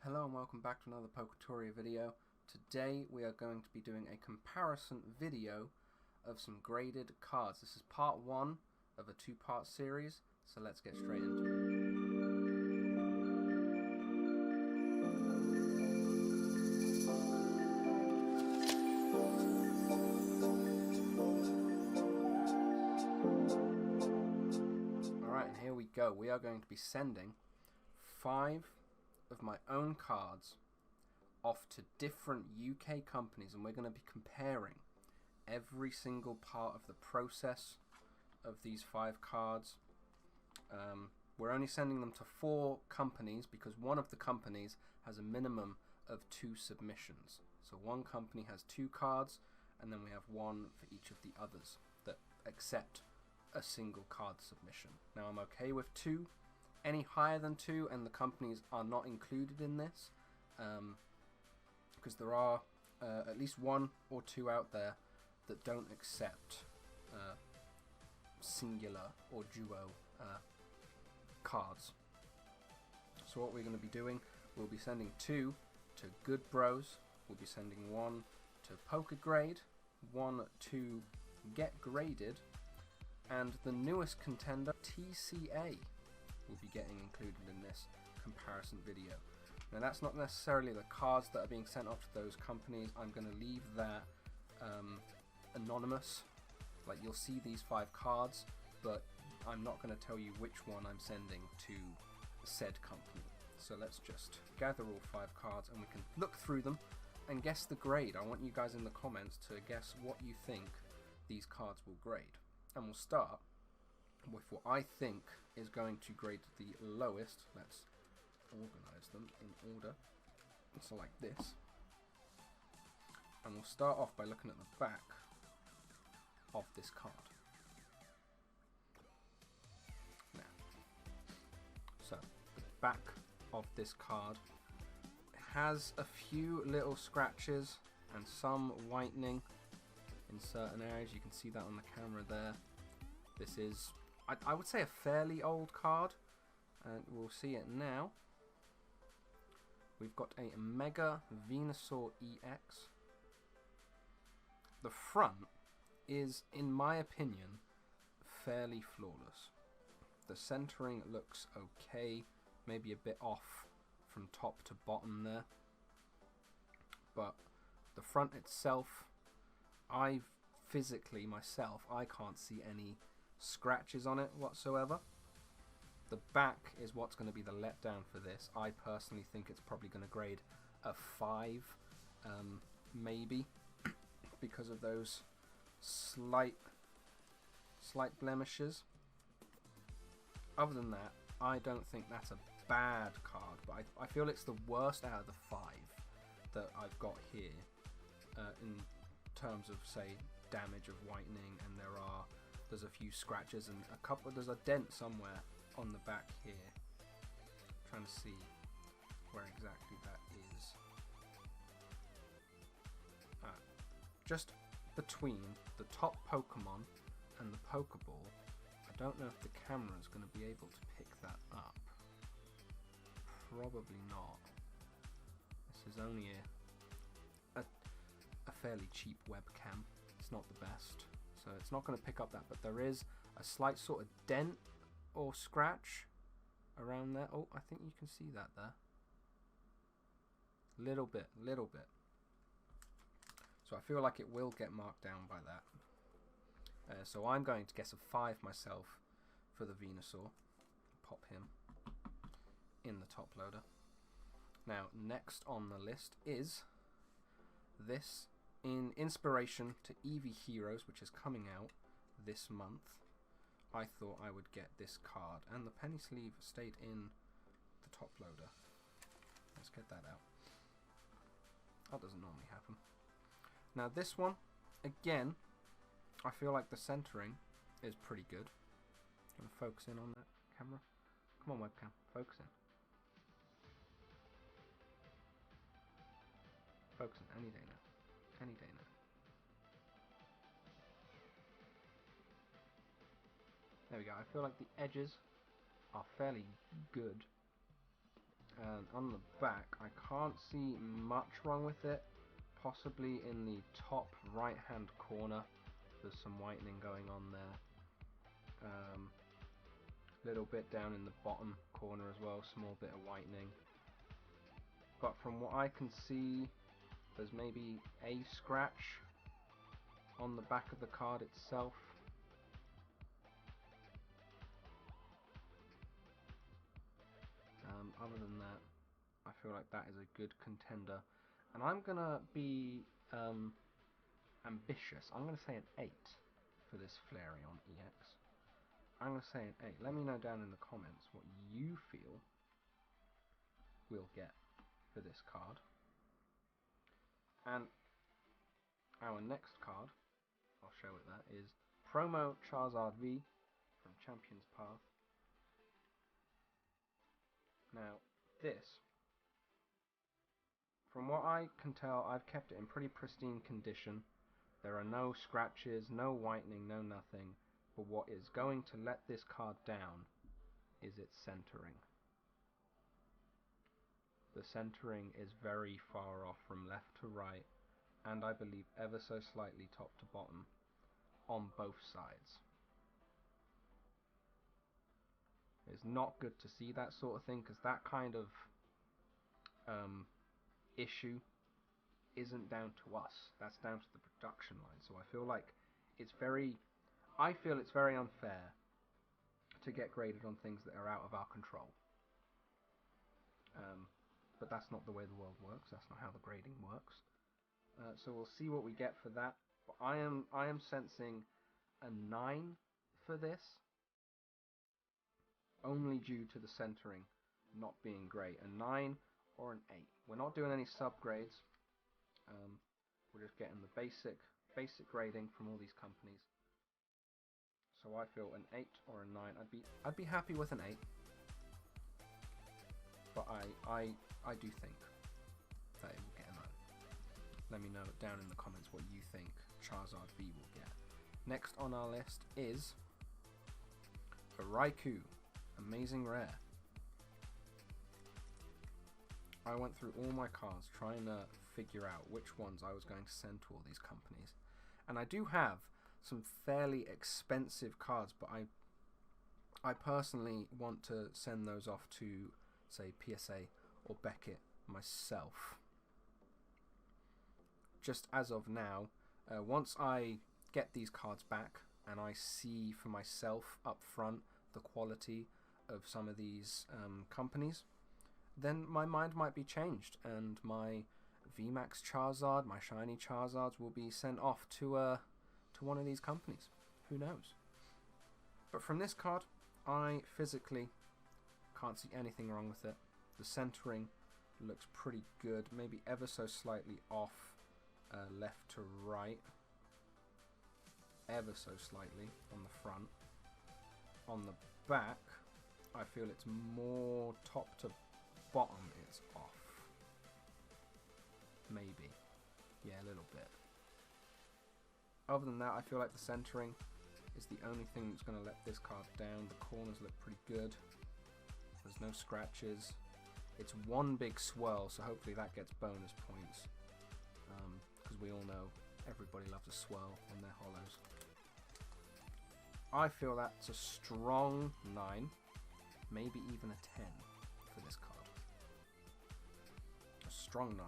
Hello and welcome back to another Poke-Torio video. Today we are going to be doing a comparison video of some graded cards. This is part one of a two-part series, so let's get straight into it. Alright, and here we go. We are going to be sending 5 of my own cards off to different UK companies, and we're going to be comparing every single part of the process of these 5 cards. We're only sending them to 4 companies because one of the companies has a minimum of 2 submissions. So one company has 2 cards, and then we have one for each of the others that accept a single card submission. Now I'm okay with 2. Any higher than 2 and the companies are not included in this, because there are at least 1 or 2 out there that don't accept singular or duo cards. So what we're going to be doing, we'll be sending 2 to Good Bros, we'll be sending 1 to PokeGrade, 1 to GetGraded, and the newest contender, TCA, will be getting included in this comparison video. Now that's not necessarily the cards that are being sent off to those companies. I'm going to leave that anonymous. Like, you'll see these 5 cards, but I'm not going to tell you which one I'm sending to said company. So let's just gather all 5 cards and we can look through them and guess the grade. I want you guys in the comments to guess what you think these cards will grade. And we'll start with what I think is going to grade the lowest. Let's organize them in order. So like this. And we'll start off by looking at the back of this card. Now, so the back of this card has a few little scratches and some whitening in certain areas. You can see that on the camera there. This is, I would say, a fairly old card, and we'll see it now. We've got a Mega Venusaur EX. The front is, in my opinion, fairly flawless. The centering looks okay, maybe a bit off from top to bottom there, but the front itself, I can't see any scratches on it whatsoever. The back is what's going to be the letdown for this. I personally think it's probably going to grade a 5, maybe, because of those slight blemishes. Other than that, I don't think that's a bad card, but I feel it's the worst out of the 5 that I've got here, in terms of, say, damage of whitening, and there's a few scratches and there's a dent somewhere on the back here. I'm trying to see where exactly that is. Just between the top Pokemon and the Pokeball. I don't know if the camera is going to be able to pick that up. Probably not. This is only a fairly cheap webcam. It's not the best, so it's not going to pick up that, but there is a slight sort of dent or scratch around there. Oh, I think you can see that there. Little bit. So I feel like it will get marked down by that. So I'm going to guess a 5 myself for the Venusaur. Pop him in the top loader. Now, next on the list is this, in inspiration to Eevee Heroes, which is coming out this month. I thought I would get this card, and the penny sleeve stayed in the top loader. Let's get that out. That doesn't normally happen. Now this one, again, I feel like the centering is pretty good. Gonna focus in on that camera. Come on, webcam, focus in. Focus in, any day now. Any day now. There we go. I feel like the edges are fairly good. And on the back, I can't see much wrong with it. Possibly in the top right hand corner, there's some whitening going on there. Little bit down in the bottom corner as well, small bit of whitening. But from what I can see, there's maybe a scratch on the back of the card itself. Other than that, I feel like that is a good contender. And I'm going to be ambitious. I'm going to say an 8 for this Flareon EX. I'm going to say an 8. Let me know down in the comments what you feel we'll get for this card. And our next card, I'll show it that, is Promo Charizard V from Champion's Path. Now, this, from what I can tell, I've kept it in pretty pristine condition. There are no scratches, no whitening, no nothing. But what is going to let this card down is its centering. The centering is very far off from left to right, and I believe ever so slightly top to bottom on both sides. It's not good to see that sort of thing, because that kind of issue isn't down to us. That's down to the production line. So I feel like it's very unfair to get graded on things that are out of our control. But that's not the way the world works. That's not how the grading works. So we'll see what we get for that. But I am sensing a 9 for this, only due to the centering not being great. A 9 or an 8. We're not doing any subgrades. We're just getting the basic grading from all these companies. So I feel an 8 or a 9. I'd be happy with an 8. But I do think that it will get a 9. Let me know down in the comments what you think Charizard V will get. Next on our list is Ariku, Amazing Rare. I went through all my cards trying to figure out which ones I was going to send to all these companies. And I do have some fairly expensive cards, but I personally want to send those off to, say, PSA or Beckett myself. Just as of now, once I get these cards back and I see for myself up front the quality of some of these companies, then my mind might be changed and my VMAX Charizard, my shiny Charizards will be sent off to one of these companies. Who knows? But from this card, I physically can't see anything wrong with it. The centering looks pretty good, maybe ever so slightly off left to right, ever so slightly on the front. On the back, I feel it's more top to bottom, it's off. Maybe. Yeah, a little bit. Other than that, I feel like the centering is the only thing that's going to let this card down. The corners look pretty good. There's no scratches. It's one big swirl, so hopefully that gets bonus points. Because we all know everybody loves a swirl on their holos. I feel that's a strong 9, maybe even a 10 for this card. A strong 9.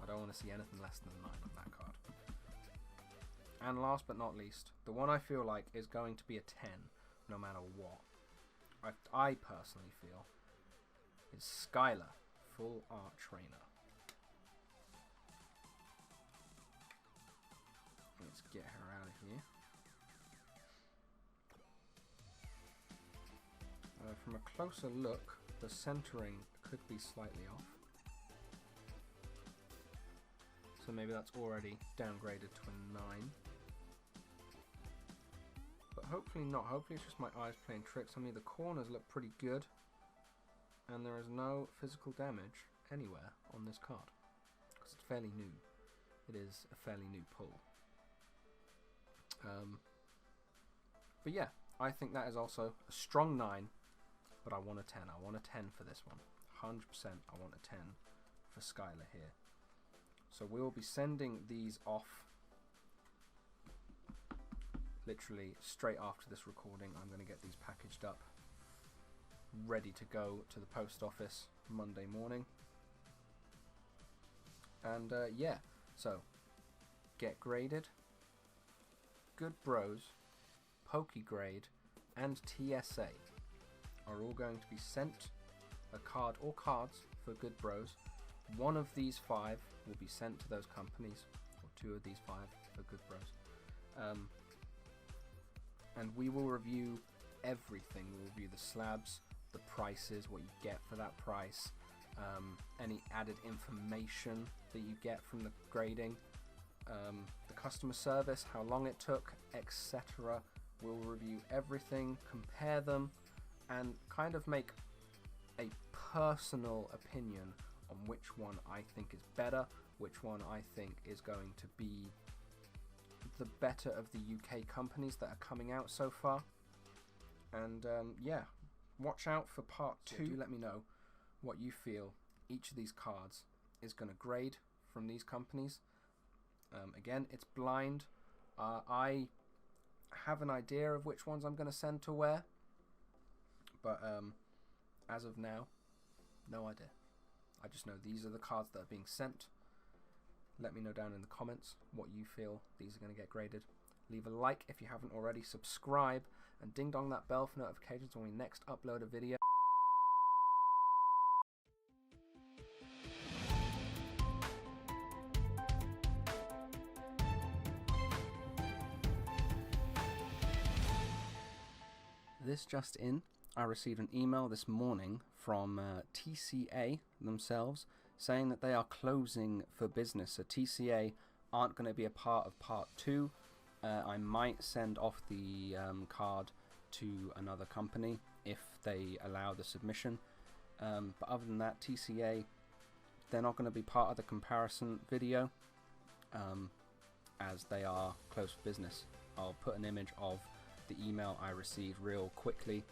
I don't want to see anything less than a 9 on that card. And last but not least, the one I feel like is going to be a 10 no matter what, I personally feel, is Skylar, Full Art Trainer. Let's get her out of here. From a closer look, the centering could be slightly off. So maybe that's already downgraded to a 9. But hopefully not. Hopefully it's just my eyes playing tricks on me. The corners look pretty good. And there is no physical damage anywhere on this card. Because it's fairly new. It is a fairly new pull. But yeah, I think that is also a strong 9 but I want a 10. I want a 10 for this one. 100% I want a 10 for Skylar here. So we will be sending these off literally straight after this recording. I'm going to get these packaged up, ready to go to the post office Monday morning. And yeah, so GetGraded, Good Bros, PokeGrade, and TSA are all going to be sent a card or cards for Good Bros. One of these 5 will be sent to those companies, or 2 of these 5 for Good Bros. And we will review everything. We'll review the slabs, the prices, what you get for that price, any added information that you get from the grading, the customer service, how long it took, etc. We'll review everything, compare them, and kind of make a personal opinion on which one I think is better, which one I think is going to be the better of the UK companies that are coming out so far. And yeah, watch out for part 2. Do let me know what you feel each of these cards is going to grade from these companies. Again, it's blind. I have an idea of which ones I'm going to send to where, but as of now, no idea. I just know these are the cards that are being sent. Let me know down in the comments what you feel these are going to get graded. Leave a like if you haven't already, subscribe, and ding dong that bell for notifications when we next upload a video. This just in, I received an email this morning from TCA themselves saying that they are closing for business. So TCA aren't going to be a part of part 2. I might send off the card to another company if they allow the submission. But other than that, TCA, they're not going to be part of the comparison video as they are closed for business. I'll put an image of the email I received real quickly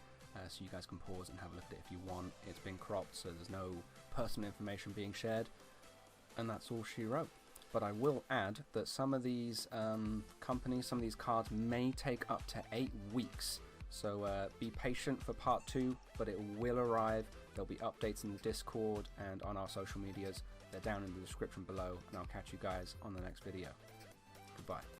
so you guys can pause and have a look at it if you want. It's been cropped so there's no personal information being shared, and that's all she wrote. But I will add that some of these companies, some of these cards may take up to 8 weeks, so be patient for part 2, but it will arrive. There'll be updates in the Discord and on our social medias. They're down in the description below, and I'll catch you guys on the next video. Goodbye.